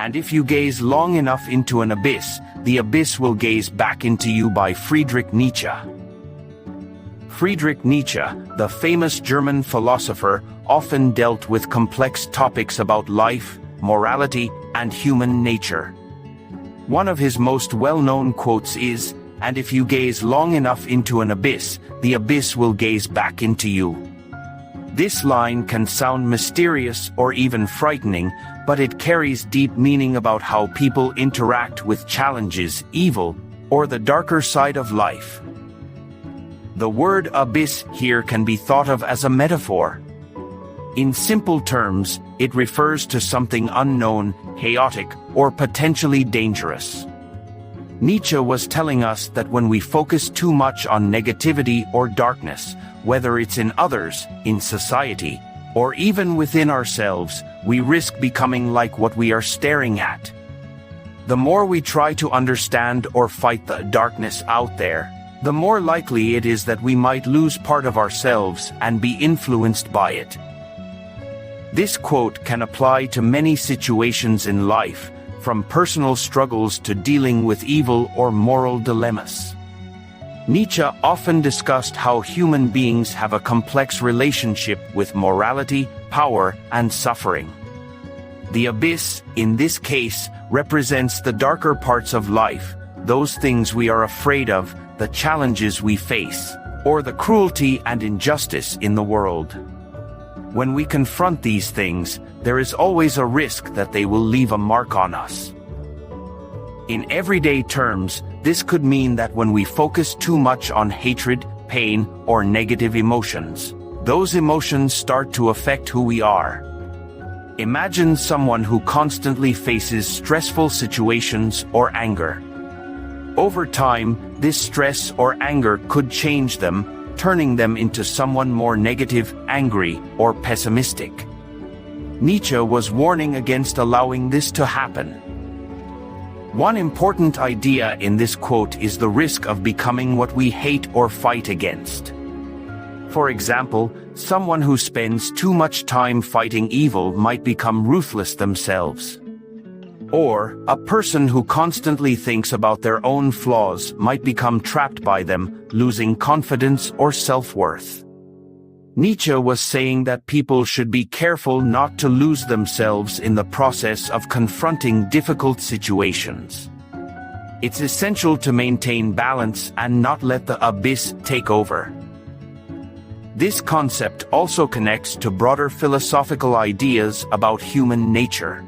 And if you gaze long enough into an abyss, the abyss will gaze back into you by Friedrich Nietzsche. Friedrich Nietzsche, the famous German philosopher, often dealt with complex topics about life, morality, and human nature. One of his most well-known quotes is, "And if you gaze long enough into an abyss, the abyss will gaze back into you." This line can sound mysterious or even frightening, but it carries deep meaning about how people interact with challenges, evil, or the darker side of life. The word abyss here can be thought of as a metaphor. In simple terms, it refers to something unknown, chaotic, or potentially dangerous. Nietzsche was telling us that when we focus too much on negativity or darkness, whether it's in others, in society, or even within ourselves, we risk becoming like what we are staring at. The more we try to understand or fight the darkness out there, the more likely it is that we might lose part of ourselves and be influenced by it. This quote can apply to many situations in life, from personal struggles to dealing with evil or moral dilemmas. Nietzsche often discussed how human beings have a complex relationship with morality, power, and suffering. The abyss, in this case, represents the darker parts of life, those things we are afraid of, the challenges we face, or the cruelty and injustice in the world. When we confront these things, there is always a risk that they will leave a mark on us. In everyday terms, this could mean that when we focus too much on hatred, pain, or negative emotions, those emotions start to affect who we are. Imagine someone who constantly faces stressful situations or anger. Over time, this stress or anger could change them, turning them into someone more negative, angry, or pessimistic. Nietzsche was warning against allowing this to happen. One important idea in this quote is the risk of becoming what we hate or fight against. For example, someone who spends too much time fighting evil might become ruthless themselves. Or, a person who constantly thinks about their own flaws might become trapped by them, losing confidence or self-worth. Nietzsche was saying that people should be careful not to lose themselves in the process of confronting difficult situations. It's essential to maintain balance and not let the abyss take over. This concept also connects to broader philosophical ideas about human nature.